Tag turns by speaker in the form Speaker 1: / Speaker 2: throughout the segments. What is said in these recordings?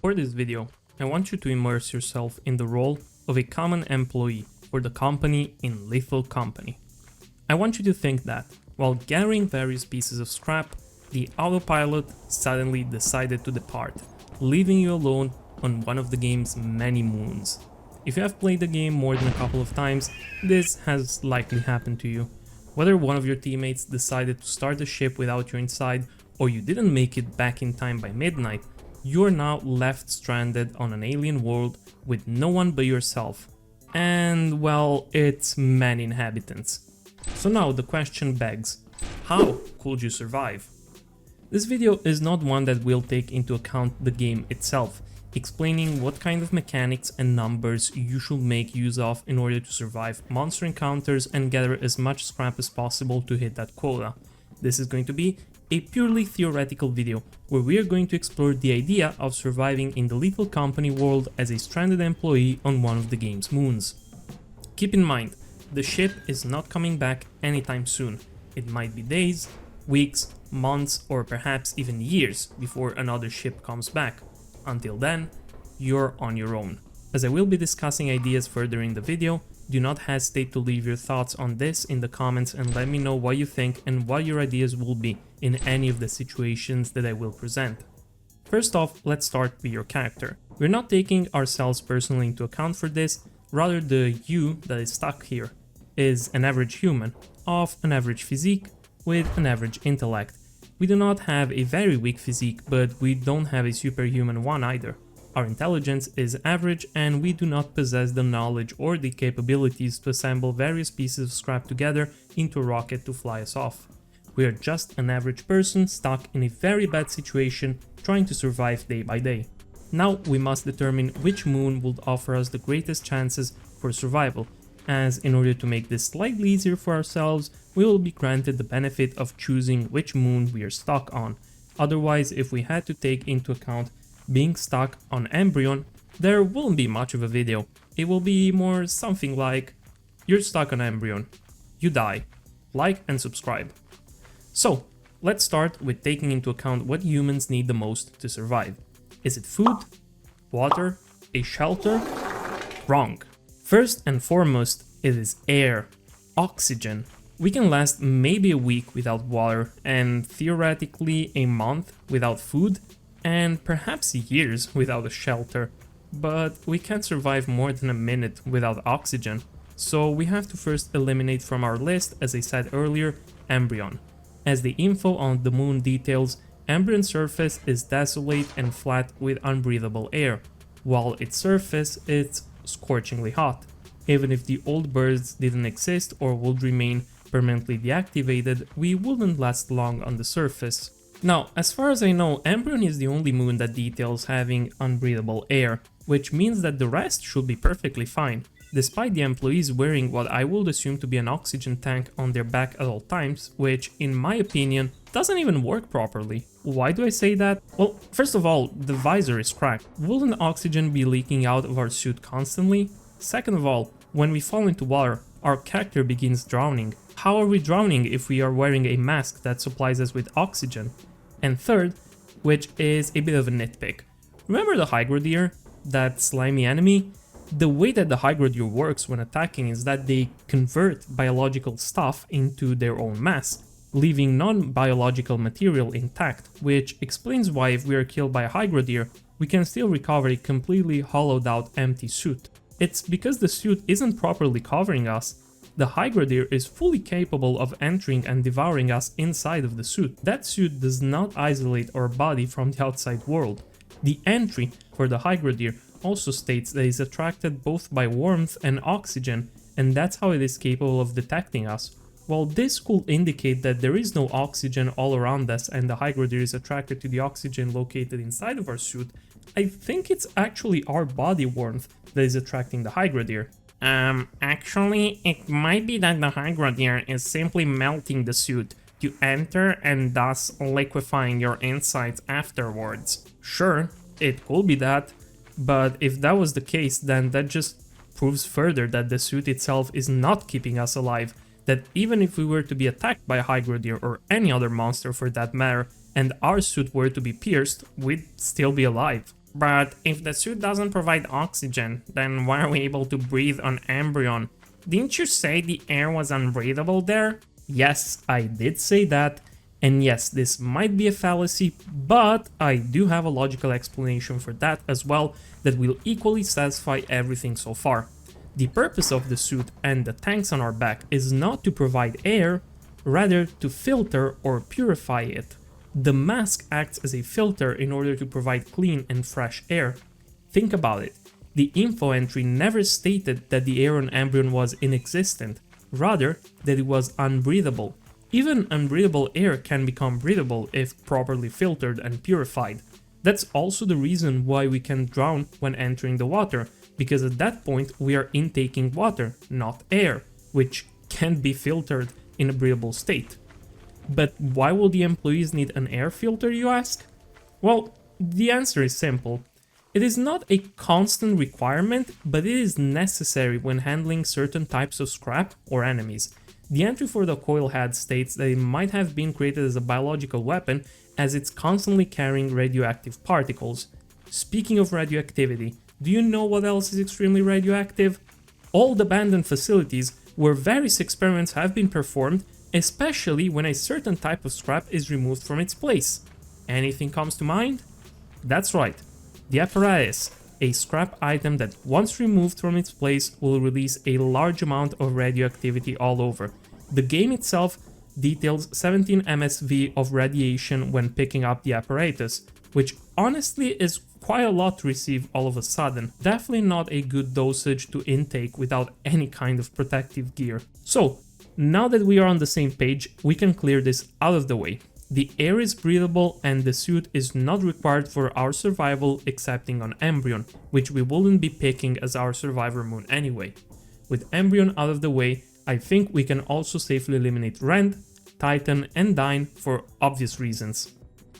Speaker 1: For this video, I want you to immerse yourself in the role of a common employee for the company in Lethal Company. I want you to think that, while gathering various pieces of scrap, the autopilot suddenly decided to depart, leaving you alone on one of the game's many moons. If you have played the game more than a couple of times, this has likely happened to you. Whether one of your teammates decided to start the ship without you inside, or you didn't make it back in time by midnight, you're now left stranded on an alien world with no one but yourself. And, well, it's many inhabitants. So now the question begs, how could you survive? This video is not one that will take into account the game itself, explaining what kind of mechanics and numbers you should make use of in order to survive monster encounters and gather as much scrap as possible to hit that quota. This is going to be a purely theoretical video, where we are going to explore the idea of surviving in the Lethal Company world as a stranded employee on one of the game's moons. Keep in mind, the ship is not coming back anytime soon. It might be days, weeks, months, or perhaps even years before another ship comes back. Until then, you're on your own. As I will be discussing ideas further in the video, do not hesitate to leave your thoughts on this in the comments and let me know what you think and what your ideas will be in any of the situations that I will present. First off, let's start with your character. We're not taking ourselves personally into account for this, rather the you that is stuck here is an average human, of an average physique, with an average intellect. We do not have a very weak physique, but we don't have a superhuman one either. Our intelligence is average and we do not possess the knowledge or the capabilities to assemble various pieces of scrap together into a rocket to fly us off. We are just an average person stuck in a very bad situation trying to survive day by day. Now we must determine which moon would offer us the greatest chances for survival, as in order to make this slightly easier for ourselves, we will be granted the benefit of choosing which moon we are stuck on. Otherwise, if we had to take into account being stuck on Embryon, there won't be much of a video. It will be more something like, you're stuck on Embryon, you die, like and subscribe. So, let's start with taking into account what humans need the most to survive. Is it food? Water? A shelter? Wrong. First and foremost, it is air, oxygen. We can last maybe a week without water and theoretically a month without food and perhaps years without a shelter, but we can't survive more than a minute without oxygen. So we have to first eliminate from our list, as I said earlier, Embryon. As the info on the moon details, Embryon's surface is desolate and flat with unbreathable air, while its surface is scorchingly hot. Even if the old birds didn't exist or would remain permanently deactivated, we wouldn't last long on the surface. Now, as far as I know, Embryon is the only moon that details having unbreathable air, which means that the rest should be perfectly fine, despite the employees wearing what I would assume to be an oxygen tank on their back at all times, which, in my opinion, doesn't even work properly. Why do I say that? Well, first of all, the visor is cracked. Wouldn't oxygen be leaking out of our suit constantly? Second of all, when we fall into water, our character begins drowning. How are we drowning if we are wearing a mask that supplies us with oxygen? And third, which is a bit of a nitpick. Remember the Hygrodere, that slimy enemy? The way that the Hygrodere works when attacking is that they convert biological stuff into their own mass, leaving non-biological material intact, which explains why if we are killed by a Hygrodere, we can still recover a completely hollowed out empty suit. It's because the suit isn't properly covering us. The Hygrodere is fully capable of entering and devouring us inside of the suit. That suit does not isolate our body from the outside world. The entry for the Hygrodere also states that it is attracted both by warmth and oxygen, and that's how it is capable of detecting us. While this could indicate that there is no oxygen all around us and the Hygrodere is attracted to the oxygen located inside of our suit, I think it's actually our body warmth that is attracting the Hygrodere. Actually, it might be that the Hygrodere is simply melting the suit to enter and thus liquefying your insides afterwards. Sure, it could be that, but if that was the case, then that just proves further that the suit itself is not keeping us alive, that even if we were to be attacked by a Hygrodere or any other monster for that matter, and our suit were to be pierced, we'd still be alive. But if the suit doesn't provide oxygen, then why are we able to breathe on Embryon? Didn't you say the air was unbreathable there? Yes, I did say that. And yes, this might be a fallacy, but I do have a logical explanation for that as well that will equally satisfy everything so far. The purpose of the suit and the tanks on our back is not to provide air, rather to filter or purify it. The mask acts as a filter in order to provide clean and fresh air. Think about it. The info entry never stated that the air on Embryon was inexistent, rather that it was unbreathable. Even unbreathable air can become breathable if properly filtered and purified. That's also the reason why we can drown when entering the water, because at that point we are intaking water, not air, which can't be filtered in a breathable state. But why will the employees need an air filter, you ask? Well, the answer is simple. It is not a constant requirement, but it is necessary when handling certain types of scrap or enemies. The entry for the coil head states that it might have been created as a biological weapon as it's constantly carrying radioactive particles. Speaking of radioactivity, do you know what else is extremely radioactive? Old abandoned facilities where various experiments have been performed, especially when a certain type of scrap is removed from its place. Anything comes to mind? That's right, the apparatus, a scrap item that once removed from its place will release a large amount of radioactivity all over. The game itself details 17 MSV of radiation when picking up the apparatus, which honestly is quite a lot to receive all of a sudden. Definitely not a good dosage to intake without any kind of protective gear. So, now that we are on the same page, we can clear this out of the way. The air is breathable and the suit is not required for our survival excepting on Embryon, which we wouldn't be picking as our survivor moon anyway. With Embryon out of the way, I think we can also safely eliminate Rend, Titan and Dyne for obvious reasons.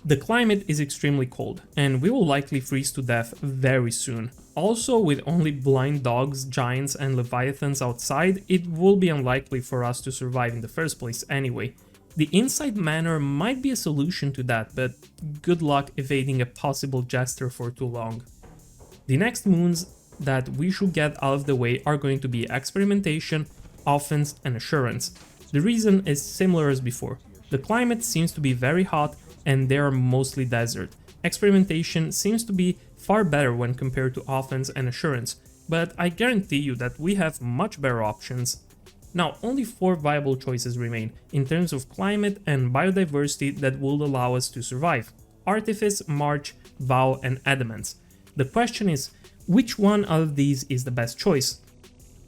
Speaker 1: The climate is extremely cold and we will likely freeze to death very soon. Also, with only blind dogs, giants and leviathans outside, it will be unlikely for us to survive in the first place anyway. The inside manor might be a solution to that, but good luck evading a possible jester for too long. The next moons that we should get out of the way are going to be experimentation, offense and assurance. The reason is similar as before. The climate seems to be very hot and they are mostly desert. Experimentation seems to be far better when compared to offense and assurance, but I guarantee you that we have much better options. Now, only 4 viable choices remain in terms of climate and biodiversity that will allow us to survive: Artifice, March, Vow and Adamants. The question is, which one out of these is the best choice?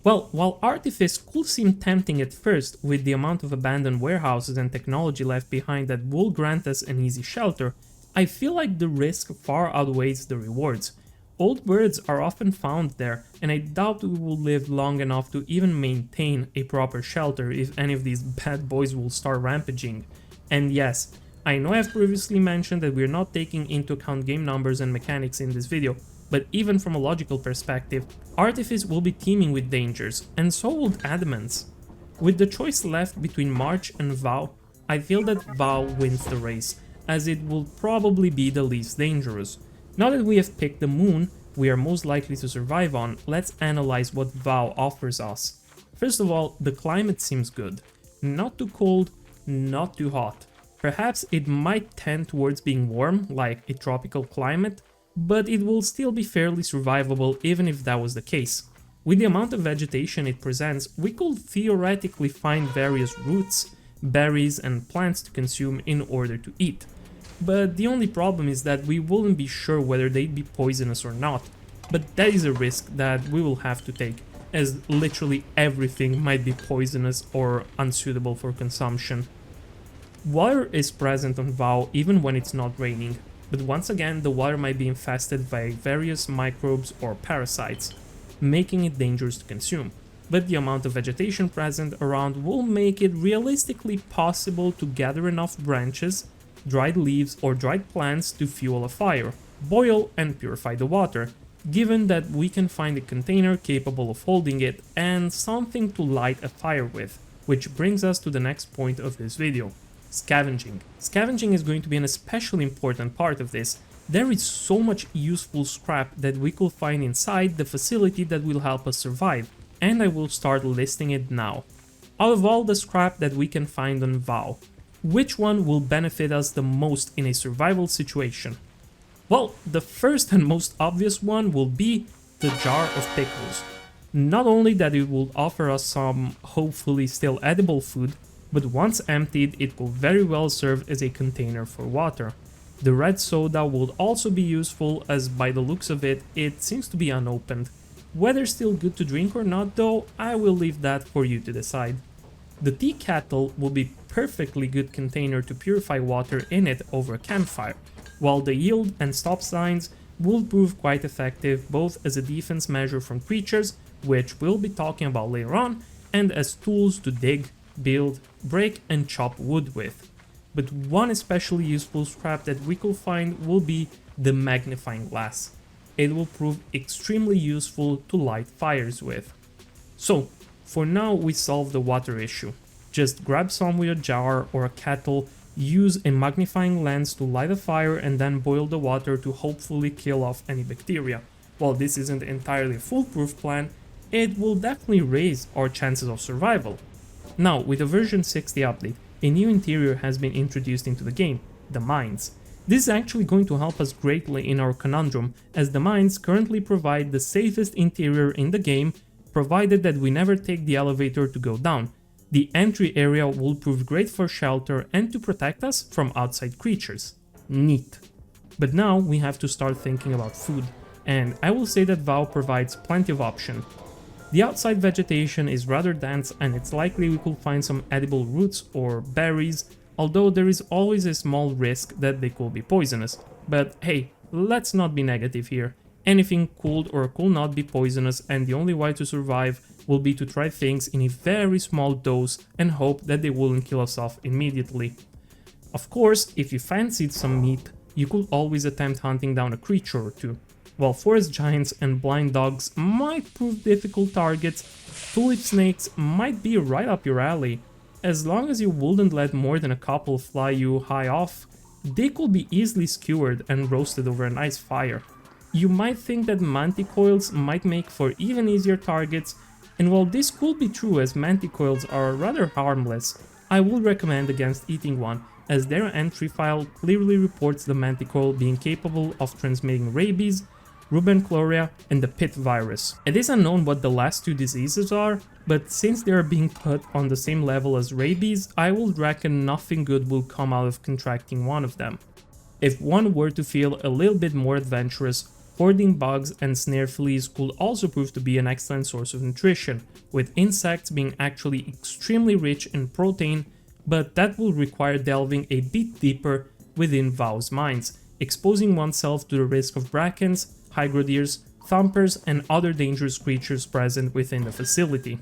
Speaker 1: Well, while Artifice could seem tempting at first with the amount of abandoned warehouses and technology left behind that will grant us an easy shelter, I feel like the risk far outweighs the rewards. Old birds are often found there, and I doubt we will live long enough to even maintain a proper shelter if any of these bad boys will start rampaging. And yes, I know I've previously mentioned that we're not taking into account game numbers and mechanics in this video, but even from a logical perspective, Artifice will be teeming with dangers, and so will Adamants. With the choice left between March and Vow, I feel that Vow wins the race, as it will probably be the least dangerous. Now that we have picked the moon we are most likely to survive on, let's analyze what Vow offers us. First of all, the climate seems good. Not too cold, not too hot. Perhaps it might tend towards being warm, like a tropical climate, but it will still be fairly survivable even if that was the case. With the amount of vegetation it presents, we could theoretically find various roots, berries and plants to consume in order to eat. But the only problem is that we wouldn't be sure whether they'd be poisonous or not. But that is a risk that we will have to take, as literally everything might be poisonous or unsuitable for consumption. Water is present on Vow even when it's not raining, but once again the water might be infested by various microbes or parasites, making it dangerous to consume. But the amount of vegetation present around will make it realistically possible to gather enough branches, dried leaves or dried plants to fuel a fire, boil and purify the water, given that we can find a container capable of holding it and something to light a fire with, which brings us to the next point of this video: scavenging. Scavenging is going to be an especially important part of this, There is so much useful scrap that we could find inside the facility that will help us survive, and I will start listing it now. Out of all the scrap that we can find on VOW, which one will benefit us the most in a survival situation? Well, the first and most obvious one will be the jar of pickles. Not only that it will offer us some hopefully still edible food, but once emptied it will very well serve as a container for water. The red soda will also be useful, as by the looks of it, it seems to be unopened. Whether still good to drink or not though, I will leave that for you to decide. The tea kettle will be perfectly good container to purify water in it over a campfire, while the yield and stop signs will prove quite effective both as a defense measure from creatures, which we'll be talking about later on, and as tools to dig, build, break and chop wood with. But one especially useful scrap that we could find will be the magnifying glass. It will prove extremely useful to light fires with. So, for now we solve the water issue. Just grab some with a jar or a kettle, use a magnifying lens to light a fire and then boil the water to hopefully kill off any bacteria. While this isn't entirely a foolproof plan, it will definitely raise our chances of survival. Now, with the version 60 update, a new interior has been introduced into the game, the mines. This is actually going to help us greatly in our conundrum, as the mines currently provide the safest interior in the game, provided that we never take the elevator to go down. The entry area will prove great for shelter and to protect us from outside creatures. Neat. But now we have to start thinking about food, and I will say that VOW provides plenty of options. The outside vegetation is rather dense and it's likely we could find some edible roots or berries, although there is always a small risk that they could be poisonous. But hey, let's not be negative here. Anything could or could not be poisonous, and the only way to survive will be to try things in a very small dose and hope that they wouldn't kill us off immediately. Of course, if you fancied some meat, you could always attempt hunting down a creature or two. While forest giants and blind dogs might prove difficult targets, tulip snakes might be right up your alley. As long as you wouldn't let more than a couple fly you high off, they could be easily skewered and roasted over a nice fire. You might think that manticoils might make for even easier targets, and while this could be true as manticoils are rather harmless, I would recommend against eating one, as their entry file clearly reports the manticoil being capable of transmitting rabies, rubenchloria and the pit virus. It is unknown what the last two diseases are, but since they are being put on the same level as rabies, I would reckon nothing good will come out of contracting one of them. If one were to feel a little bit more adventurous, hoarding bugs and snare fleas could also prove to be an excellent source of nutrition, with insects being actually extremely rich in protein, but that will require delving a bit deeper within VOW's mines, exposing oneself to the risk of brackens, hygrodires, thumpers and other dangerous creatures present within the facility.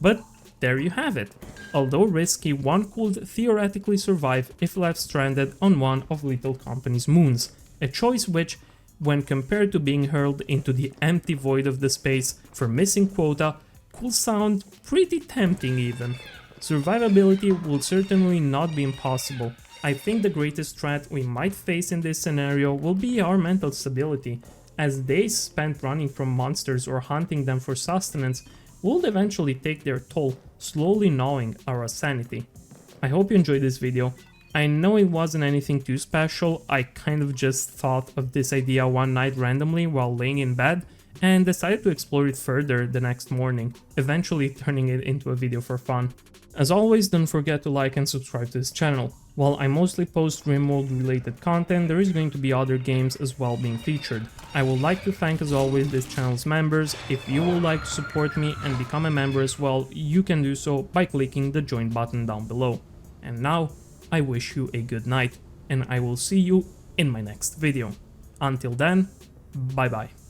Speaker 1: But there you have it. Although risky, one could theoretically survive if left stranded on one of Little Company's moons, a choice which, when compared to being hurled into the empty void of the space for missing quota, could sound pretty tempting even. Survivability will certainly not be impossible. I think the greatest threat we might face in this scenario will be our mental stability, as days spent running from monsters or hunting them for sustenance will eventually take their toll, slowly gnawing our sanity. I hope you enjoyed this video. I know it wasn't anything too special, I kind of just thought of this idea one night randomly while laying in bed and decided to explore it further the next morning, eventually turning it into a video for fun. As always, don't forget to like and subscribe to this channel. While I mostly post RimWorld related content, there is going to be other games as well being featured. I would like to thank as always this channel's members. If you would like to support me and become a member as well, you can do so by clicking the join button down below. And now, I wish you a good night, and I will see you in my next video. Until then, bye bye.